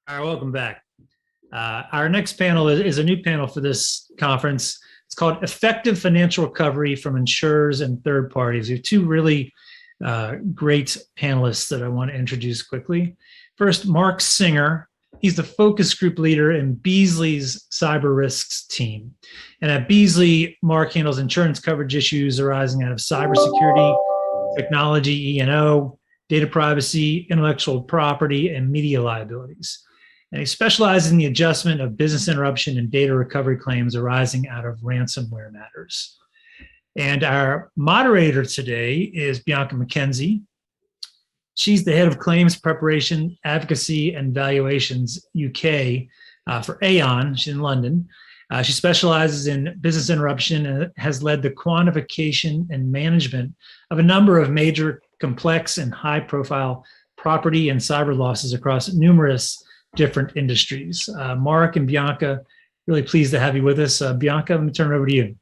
All right, welcome back. Our next panel is a new panel for this conference. It's called Effective Financial Recovery from Insurers and Third Parties. We have two really great panelists that I want to introduce quickly. First, Mark Singer. He's the focus group leader in Beazley's cyber risks team. And at Beazley, Mark handles insurance coverage issues arising out of cybersecurity, technology, E&O, data privacy, intellectual property, and media liabilities. And he specializes in the adjustment of business interruption and data recovery claims arising out of ransomware matters. And our moderator today is Bianca McKenzie. She's the head of claims preparation, advocacy, and valuations UK for Aon. She's in London. She specializes in business interruption and has led the quantification and management of a number of major, complex, and high-profile property and cyber losses across numerous different industries. Mark and Bianca, really pleased to have you with us. Bianca, let me turn it over to you.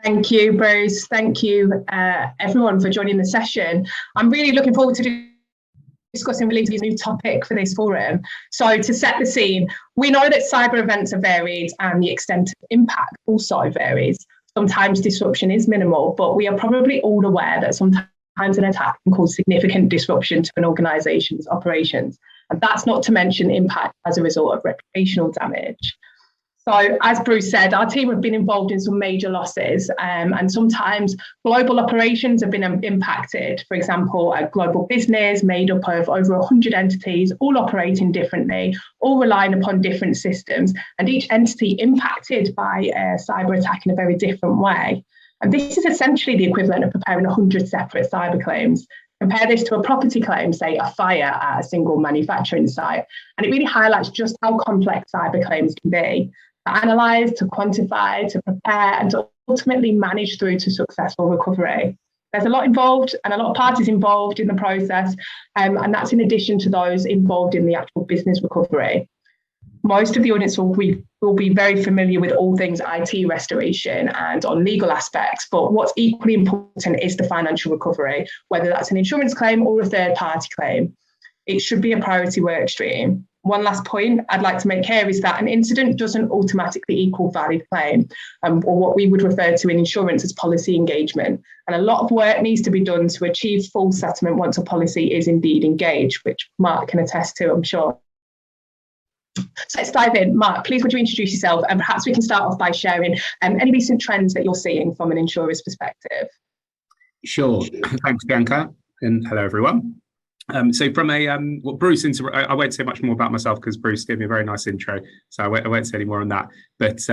Thank you, Bruce. Thank you, everyone, for joining the session. I'm really looking forward to discussing really this new topic for this forum. So to set the scene, we know that cyber events are varied and the extent of impact also varies. Sometimes disruption is minimal, but we are probably all aware that sometimes an attack can cause significant disruption to an organisation's operations. And that's not to mention impact as a result of reputational damage. So as Bruce said, our team have been involved in some major losses and sometimes global operations have been impacted. For example, a global business made up of over 100 entities, all operating differently, all relying upon different systems, and each entity impacted by a cyber attack in a very different way. And this is essentially the equivalent of preparing 100 separate cyber claims. Compare this to a property claim, say a fire at a single manufacturing site, and it really highlights just how complex cyber claims can be. To analyse, to quantify, to prepare, and to ultimately manage through to successful recovery. There's a lot involved and a lot of parties involved in the process, and that's in addition to those involved in the actual business recovery. Most of the audience will be very familiar with all things IT restoration and on legal aspects, but what's equally important is the financial recovery, whether that's an insurance claim or a third-party claim. It should be a priority work stream. One last point I'd like to make here is that an incident doesn't automatically equal valid claim, or what we would refer to in insurance as policy engagement. And a lot of work needs to be done to achieve full settlement once a policy is indeed engaged, which Mark can attest to, I'm sure. So let's dive in. Mark, please would you introduce yourself, and perhaps we can start off by sharing any recent trends that you're seeing from an insurer's perspective. Sure. Thanks, Bianca, and hello, everyone. So from a, well, Bruce, I won't say much more about myself because Bruce gave me a very nice intro, so I won't say any more on that. But,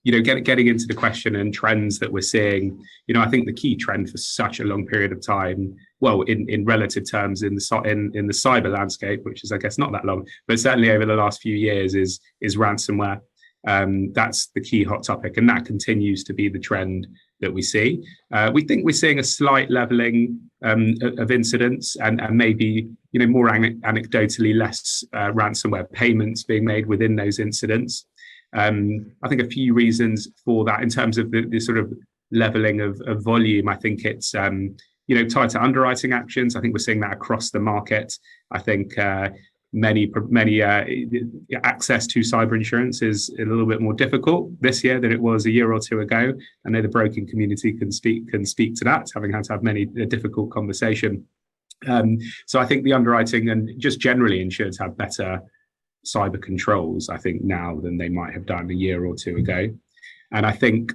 you know, getting into the question and trends that we're seeing, you know, I think the key trend for such a long period of time, well, in relative terms in the cyber landscape, which is, I guess, not that long, but certainly over the last few years is ransomware. That's the key hot topic, and that continues to be the trend that we see. We think we're seeing a slight leveling of incidents and maybe, you know, more anecdotally less ransomware payments being made within those incidents. I think a few reasons for that in terms of the sort of leveling of volume. I think it's you know, tied to underwriting actions. I think we're seeing that across the market. I think many access to cyber insurance is a little bit more difficult this year than it was a year or two ago. I know the broking community can speak to that, having had to have many a difficult conversation. So I think the underwriting and just generally insurers have better cyber controls, I think, now than they might have done a year or two ago. And I think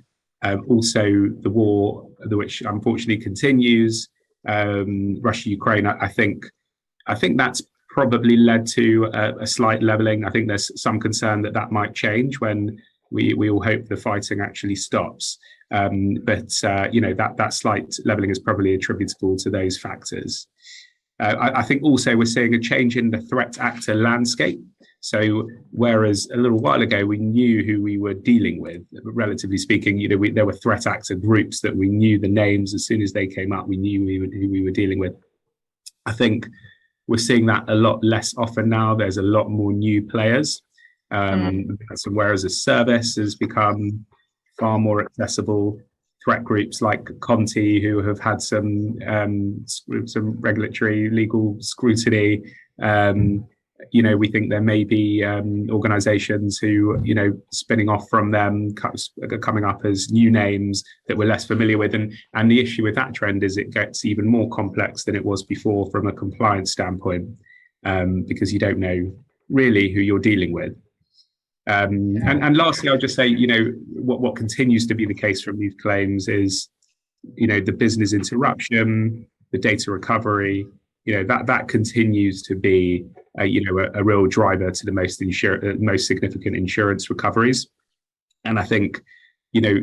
also the war, which unfortunately continues, Russia-Ukraine, I think that's probably led to a slight leveling. I think there's some concern that might change when we all hope the fighting actually stops. But you know, that slight leveling is probably attributable to those factors. I think also we're seeing a change in the threat actor landscape. So whereas a little while ago we knew who we were dealing with, relatively speaking, you know, there were threat actor groups that we knew the names as soon as they came up. We knew who we were dealing with. I think we're seeing that a lot less often now. There's a lot more new players. Somewhere as a service has become far more accessible. Threat groups like Conti, who have had some regulatory legal scrutiny, we think there may be organizations who, spinning off from them, coming up as new names that we're less familiar with. And the issue with that trend is it gets even more complex than it was before from a compliance standpoint, because you don't know really who you're dealing with. And lastly, I'll just say, what continues to be the case from these claims is, the business interruption, the data recovery, that continues to be a real driver to the most significant insurance recoveries. And I think,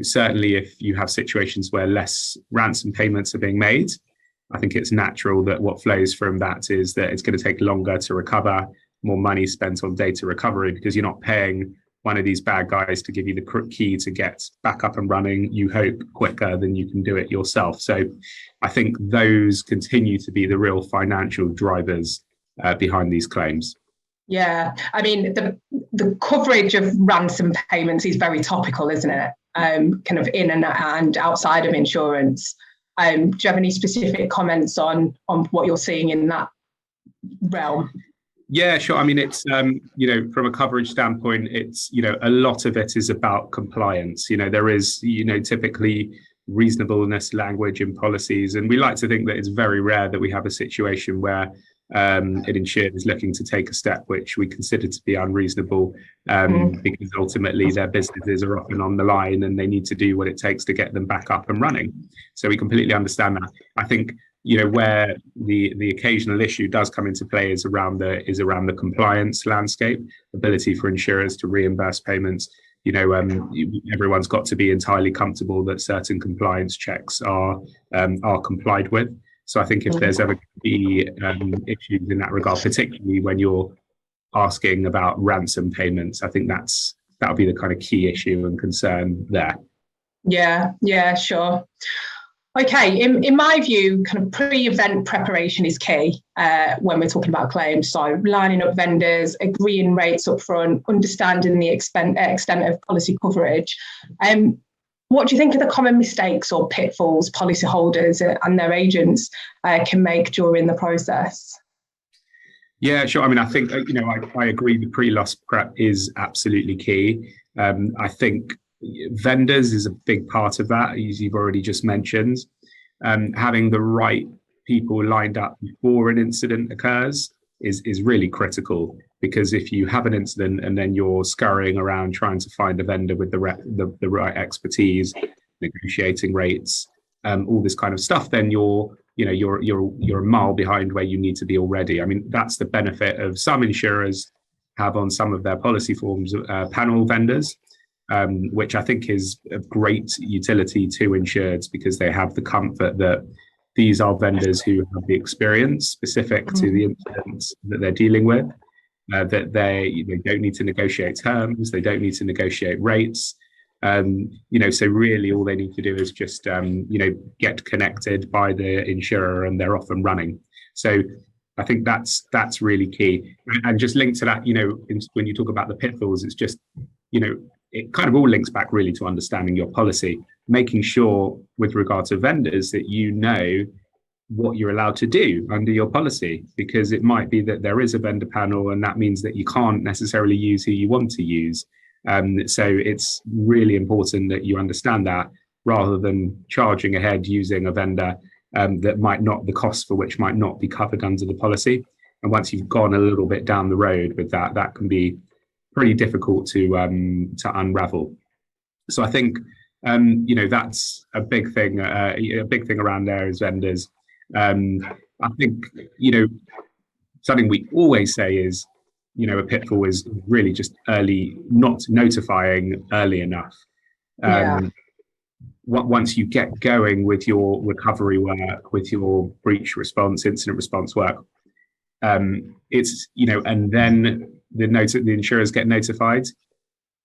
certainly if you have situations where less ransom payments are being made, I think it's natural that what flows from that is that it's going to take longer to recover, more money spent on data recovery, because you're not paying one of these bad guys to give you the key to get back up and running, you hope, quicker than you can do it yourself. So I think those continue to be the real financial drivers behind these claims. Yeah, I mean, the coverage of ransom payments is very topical, isn't it? Kind of in and outside of insurance. Do you have any specific comments on what you're seeing in that realm? Yeah, sure. I mean, it's, from a coverage standpoint, it's, a lot of it is about compliance. There is, typically reasonableness language in policies. And we like to think that it's very rare that we have a situation where an insured is looking to take a step which we consider to be unreasonable, because ultimately their businesses are often on the line and they need to do what it takes to get them back up and running. So we completely understand that. I think, where the occasional issue does come into play is around the compliance landscape, ability for insurers to reimburse payments. Everyone's got to be entirely comfortable that certain compliance checks are complied with. So I think if there's ever going to be issues in that regard, particularly when you're asking about ransom payments, I think that'll be the kind of key issue and concern there. Yeah, sure. Okay, in my view, kind of pre-event preparation is key when we're talking about claims. So lining up vendors, agreeing rates up front, understanding the extent of policy coverage. What do you think are the common mistakes or pitfalls policyholders and their agents can make during the process? Yeah, sure. I mean, I think, I agree the pre-loss prep is absolutely key. I think vendors is a big part of that, as you've already just mentioned. Having the right people lined up before an incident occurs is really critical, because if you have an incident and then you're scurrying around trying to find a vendor with the right expertise, negotiating rates, all this kind of stuff, then you're a mile behind where you need to be already. I mean, that's the benefit of some insurers have on some of their policy forms panel vendors, which I think is a great utility to insureds, because they have the comfort that these are vendors who have the experience specific to the incidents that they're dealing with, that they don't need to negotiate terms, they don't need to negotiate rates. So really all they need to do is just, get connected by the insurer and they're off and running. So I think that's really key. And just linked to that, when you talk about the pitfalls, it's just, it kind of all links back really to understanding your policy, making sure with regard to vendors that you know what you're allowed to do under your policy, because it might be that there is a vendor panel and that means that you can't necessarily use who you want to use. So it's really important that you understand that, rather than charging ahead using a vendor that the cost for which might not be covered under the policy. And once you've gone a little bit down the road with that can be pretty difficult to unravel. So I think that's a big thing. A big thing around there is vendors. I think something we always say is a pitfall is really just not notifying early enough. Once you get going with your recovery work, with your breach response, incident response work, it's and then the insurers get notified,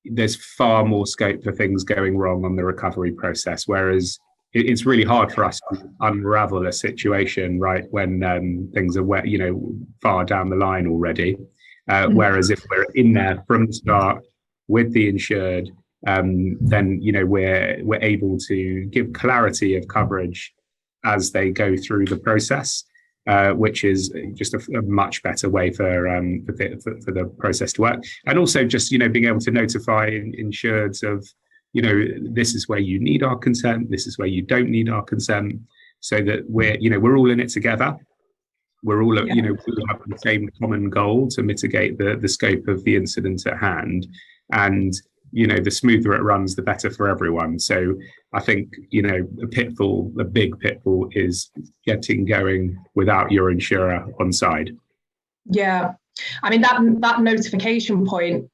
there's far more scope for things going wrong on the recovery process. Whereas it's really hard for us to unravel a situation right when things are far down the line already. Whereas if we're in there from the start with the insured, then we're able to give clarity of coverage as they go through the process. which is just a much better way for the process to work. And also just, being able to notify insureds of, this is where you need our consent, this is where you don't need our consent, so that we're all in it together. We're all, we all have the same common goal to mitigate the scope of the incident at hand. And, the smoother it runs, the better for everyone. So I think, a big pitfall is getting going without your insurer on side. Yeah. I mean, that notification point,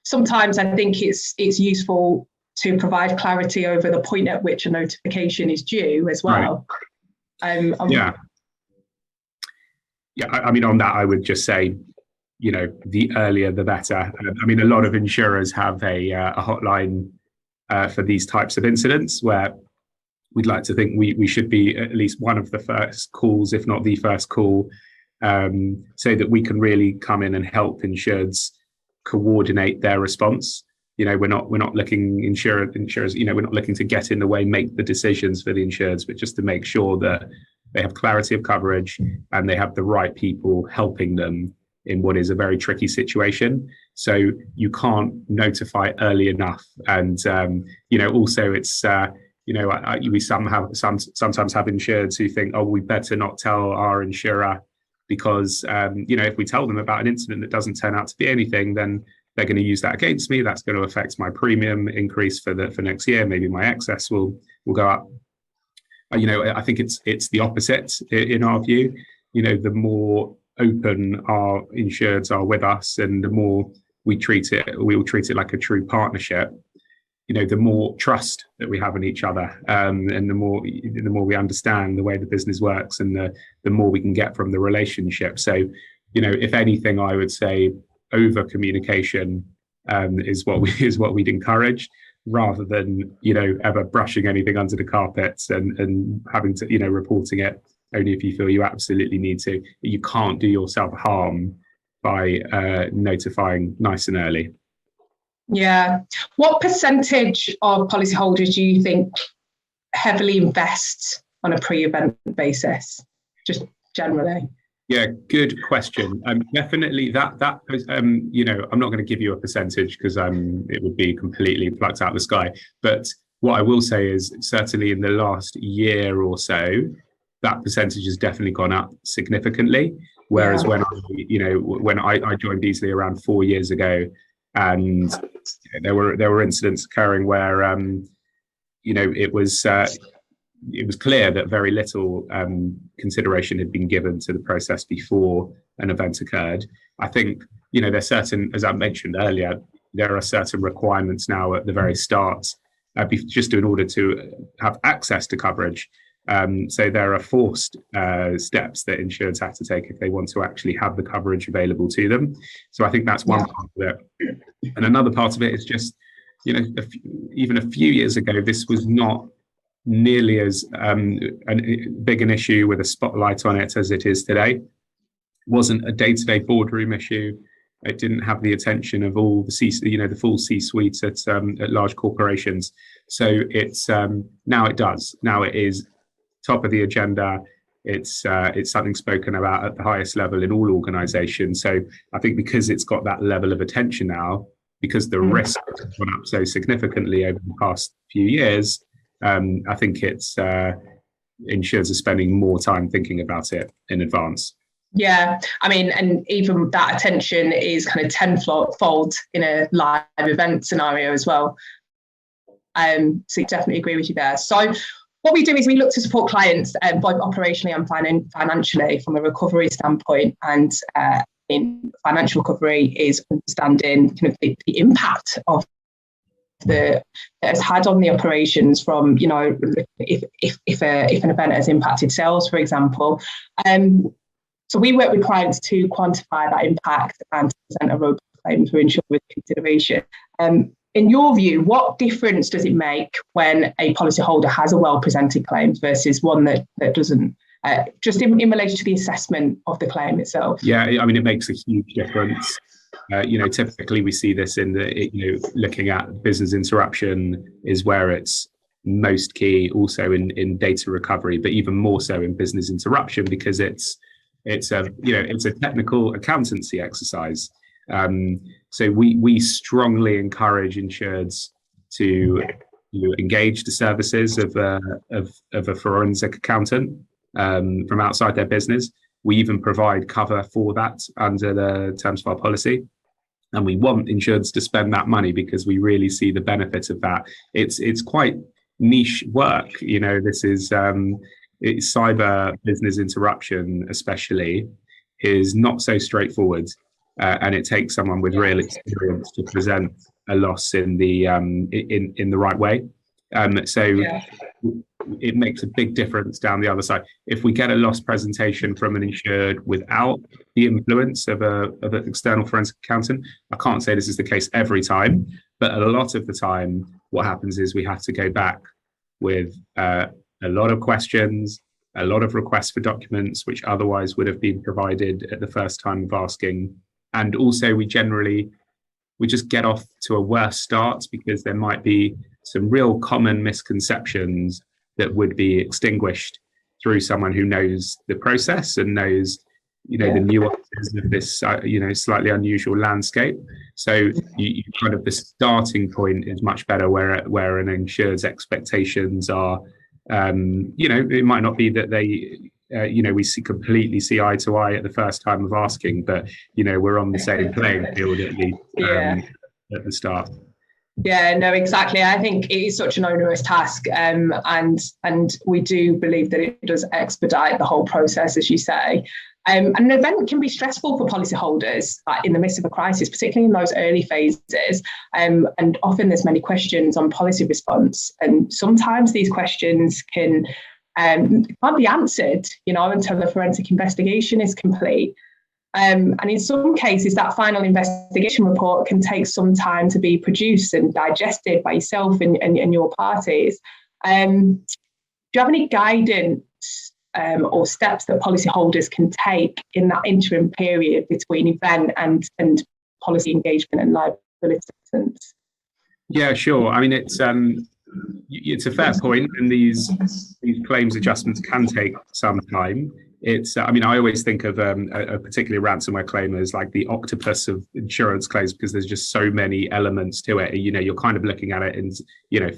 sometimes I think it's useful to provide clarity over the point at which a notification is due as well. Right. I mean, on that, I would just say, the earlier the better. I mean, a lot of insurers have a hotline for these types of incidents, where we'd like to think we should be at least one of the first calls, if not the first call, so that we can really come in and help insureds coordinate their response. We're not looking insurers, we're not looking to get in the way, make the decisions for the insureds, but just to make sure that they have clarity of coverage and they have the right people helping them in what is a very tricky situation. So you can't notify early enough. And, also it's, we sometimes have insureds who think, oh, we better not tell our insurer because, if we tell them about an incident that doesn't turn out to be anything, then they're going to use that against me. That's going to affect my premium increase for next year. Maybe my excess will go up. I think it's the opposite in our view. The more open our insureds are with us, and the more we will treat it like a true partnership. The more trust that we have in each other, and the more we understand the way the business works, and the more we can get from the relationship. So, if anything, I would say over communication is what we'd encourage, rather than ever brushing anything under the carpet and having to reporting it only if you feel you absolutely need to. You can't do yourself harm by notifying nice and early. Yeah. What percentage of policyholders do you think heavily invest on a pre-event basis, just generally? Yeah, good question. Definitely that I'm not going to give you a percentage because it would be completely plucked out of the sky. But what I will say is certainly in the last year or so, that percentage has definitely gone up significantly. Whereas when I joined Beazley around 4 years ago, and there were incidents occurring where it was clear that very little consideration had been given to the process before an event occurred. I think there's certain, as I mentioned earlier, there are certain requirements now at the very start, just in order to have access to coverage. So there are forced steps that insureds have to take if they want to actually have the coverage available to them. So I think that's one part of it. And another part of it is just, even a few years ago, this was not nearly as big an issue with a spotlight on it as it is today. It wasn't a day-to-day boardroom issue. It didn't have the attention of all the full C-suite at large corporations. So it's now it does. Now it is top of the agenda. It's something spoken about at the highest level in all organizations. So I think because it's got that level of attention now, because the risk has gone up so significantly over the past few years, I think it's insurers are spending more time thinking about it in advance. Yeah, I mean, and even that attention is kind of tenfold in a live event scenario as well. So definitely agree with you there. So what we do is we look to support clients both operationally and financially from a recovery standpoint. And in financial recovery is understanding kind of the impact of that has had on the operations from, if an event has impacted sales, for example. So we work with clients to quantify that impact and to present a robust claim for insurance with consideration. In your view, what difference does it make when a policyholder has a well-presented claim versus one that doesn't? Just in relation to the assessment of the claim itself. Yeah, I mean, it makes a huge difference. Typically we see this in the, looking at business interruption is where it's most key also in data recovery, but even more so in business interruption, because it's a technical accountancy exercise. So we strongly encourage insureds to engage the services of a forensic accountant from outside their business. We even provide cover for that under the terms of our policy. And we want insureds to spend that money because we really see the benefit of that. It's quite niche work. This is cyber business interruption especially is not so straightforward. And it takes someone with real experience to present a loss in the right way. It makes a big difference down the other side. If we get a loss presentation from an insured without the influence of an external forensic accountant, I can't say this is the case every time, but a lot of the time, what happens is we have to go back with a lot of questions, a lot of requests for documents, which otherwise would have been provided at the first time of asking. And also we just get off to a worse start because there might be some real common misconceptions that would be extinguished through someone who knows the process and knows, the nuances of this, slightly unusual landscape. So you kind of the starting point is much better where an insured's expectations are, it might not be that they, we completely see eye to eye at the first time of asking, but, we're on the same playing field at least at the start. Yeah, no, exactly. I think it is such an onerous task, and we do believe that it does expedite the whole process, as you say. And an event can be stressful for policyholders in the midst of a crisis, particularly in those early phases. And often there's many questions on policy response, and sometimes these questions can't be answered, until the forensic investigation is complete. And in some cases, that final investigation report can take some time to be produced and digested by yourself and your parties. Do you have any guidance or steps that policyholders can take in that interim period between event and policy engagement and liability assistance? Yeah, sure. I mean, it's a fair point, and these claims adjustments can take some time. I always think of a particularly ransomware claim as like the octopus of insurance claims, because there's just so many elements to it. You're kind of looking at it in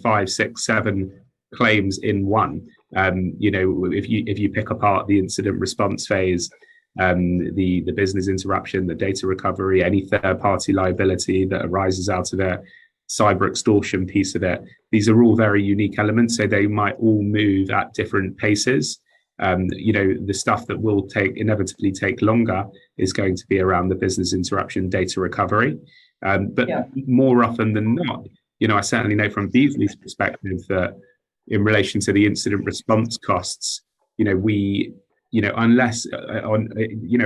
5, 6, 7 claims in one. If you pick apart the incident response phase, the business interruption, the data recovery, any third party liability that arises out of it, cyber extortion piece of it, these are all very unique elements, so they might all move at different paces. The stuff that will inevitably take longer is going to be around the business interruption data recovery. But more often than not, I certainly know from Beazley's perspective that in relation to the incident response costs, unless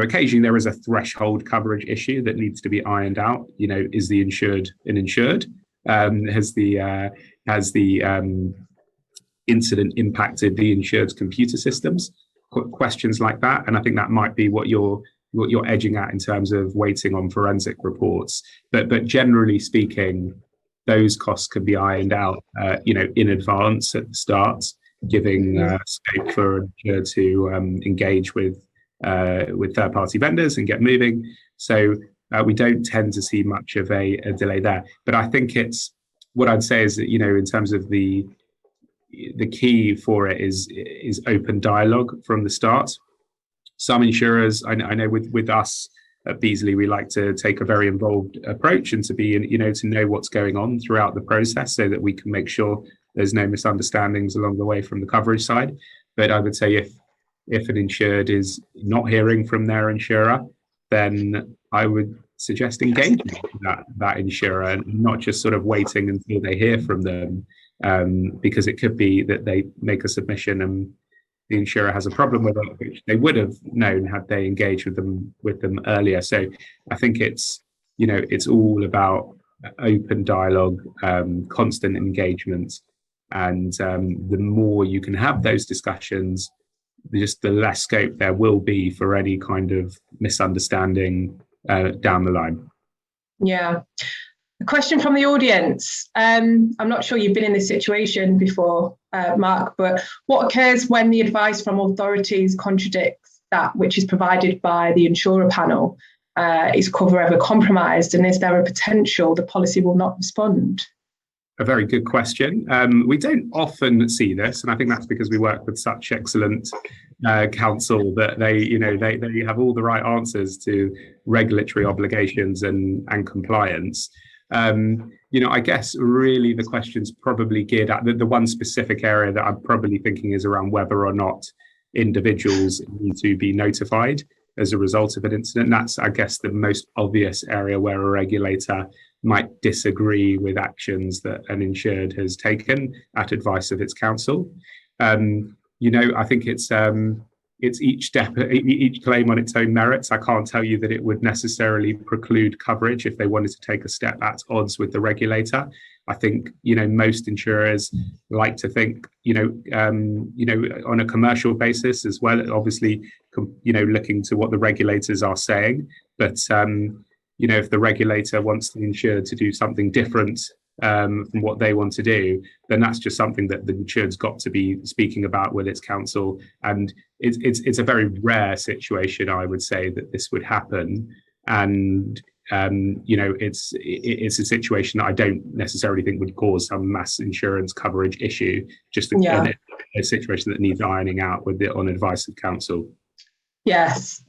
occasionally there is a threshold coverage issue that needs to be ironed out. Is the insured an insured? Has the incident impacted the insured's computer systems? Questions like that, and I think that might be what you're edging at in terms of waiting on forensic reports. But generally speaking, those costs can be ironed out, in advance at the start, giving scope for an insured to engage with third-party vendors and get moving. So we don't tend to see much of a delay there. But I think what I'd say is that in terms of the key for it is open dialogue from the start. Some insurers, I know with us at Beazley, we like to take a very involved approach and to be, to know what's going on throughout the process so that we can make sure there's no misunderstandings along the way from the coverage side. But I would say if an insured is not hearing from their insurer, then I would suggest engaging that insurer and not just sort of waiting until they hear from them. Because it could be that they make a submission and the insurer has a problem with it, which they would have known had they engaged with them earlier. So I think it's all about open dialogue, constant engagement, and the more you can have those discussions, just the less scope there will be for any kind of misunderstanding down the line. Yeah. A question from the audience. I'm not sure you've been in this situation before, Mark, but what occurs when the advice from authorities contradicts that which is provided by the insurer panel? Is cover ever compromised, and is there a potential the policy will not respond? A very good question. We don't often see this, and I think that's because we work with such excellent counsel that they have all the right answers to regulatory obligations and compliance. I guess really the question's probably geared at the one specific area that I'm probably thinking is around whether or not individuals need to be notified as a result of an incident. That's, I guess, the most obvious area where a regulator might disagree with actions that an insured has taken at advice of its counsel. I think it's each claim on its own merits. I can't tell you that it would necessarily preclude coverage if they wanted to take a step at odds with the regulator. I think most insurers like to think on a commercial basis as well. Obviously, looking to what the regulators are saying, but if the regulator wants the insured to do something different from what they want to do, then that's just something that the insured's got to be speaking about with its counsel. And it's a very rare situation, I would say, that this would happen. And it's a situation that I don't necessarily think would cause some mass insurance coverage issue. Just a situation that needs ironing out on advice of counsel. Yes.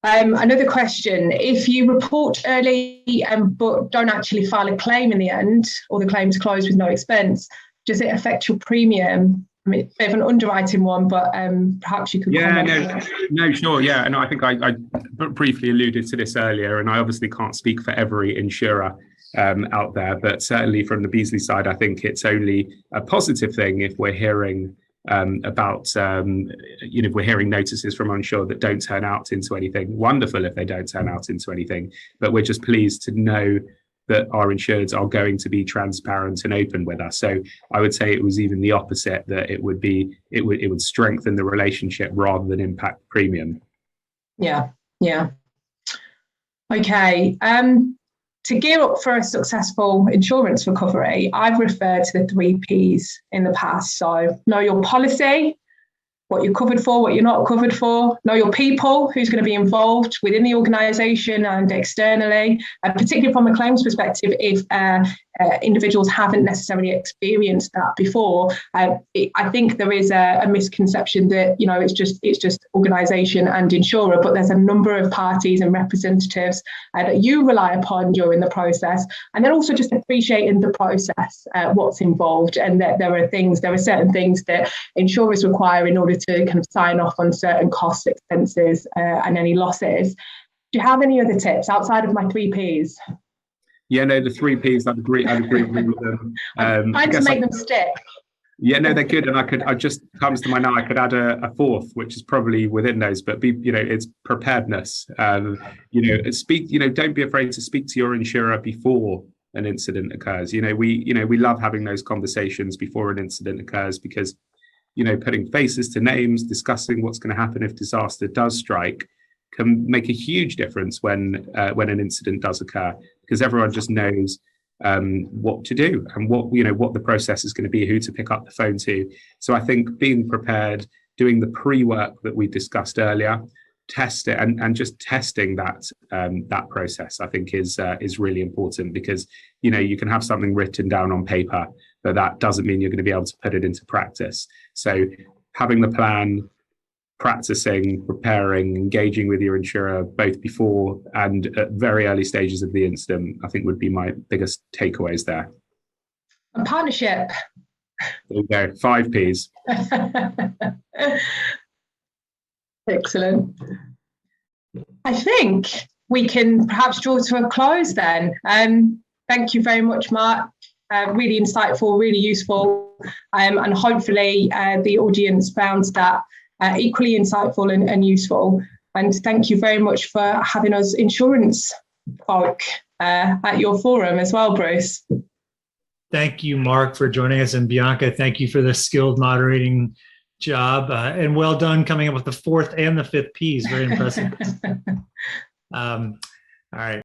Another question: if you report early but don't actually file a claim in the end, or the claim's closed with no expense, does it affect your premium? I mean, it's a bit of an underwriting one, but perhaps you could comment on that. No, sure, yeah. And I think I briefly alluded to this earlier, and I obviously can't speak for every insurer out there, but certainly from the Beazley side, I think it's only a positive thing if we're hearing we're hearing notices from uninsured that don't turn out into anything. Wonderful if they don't turn out into anything, but we're just pleased to know that our insureds are going to be transparent and open with us. So I would say it was even the opposite, that it would strengthen the relationship rather than impact premium. Yeah. Okay. To gear up for a successful insurance recovery, I've referred to the 3 Ps in the past. So know your policy, what you're covered for, what you're not covered for, know your people, who's going to be involved within the organisation and externally, particularly from a claims perspective, if individuals haven't necessarily experienced that before. I think there is a misconception that it's just organisation and insurer, but there's a number of parties and representatives that you rely upon during the process, and then also just appreciating the process, what's involved, and that there are certain things that insurers require in order to kind of sign off on certain costs, expenses, and any losses. Do you have any other tips outside of my 3 Ps? Yeah, no, the 3 Ps, I'd agree with them. I'm trying to make them stick. Yeah, no, they're good, and I just comes to mind now. I could add a 4th, which is probably within those, but it's preparedness. Don't be afraid to speak to your insurer before an incident occurs. We love having those conversations before an incident occurs, because putting faces to names, discussing what's going to happen if disaster does strike, can make a huge difference when an incident does occur, because everyone just knows what to do and what the process is going to be, who to pick up the phone to. So I think being prepared, doing the pre-work that we discussed earlier, test it, and just testing that process, I think is really important, because you can have something written down on paper, but that doesn't mean you're going to be able to put it into practice. So having the plan, practicing, preparing, engaging with your insurer both before and at very early stages of the incident, I think would be my biggest takeaways there. A partnership. There you go, 5 Ps. Excellent. I think we can perhaps draw to a close then. Thank you very much, Mark. Really insightful, really useful, and hopefully the audience found that equally insightful and useful. And thank you very much for having us insurance folk at your forum as well, Bruce. Thank you, Mark, for joining us, and Bianca, thank you for the skilled moderating job, and well done coming up with the 4th and the 5th Ps. Very impressive. All right.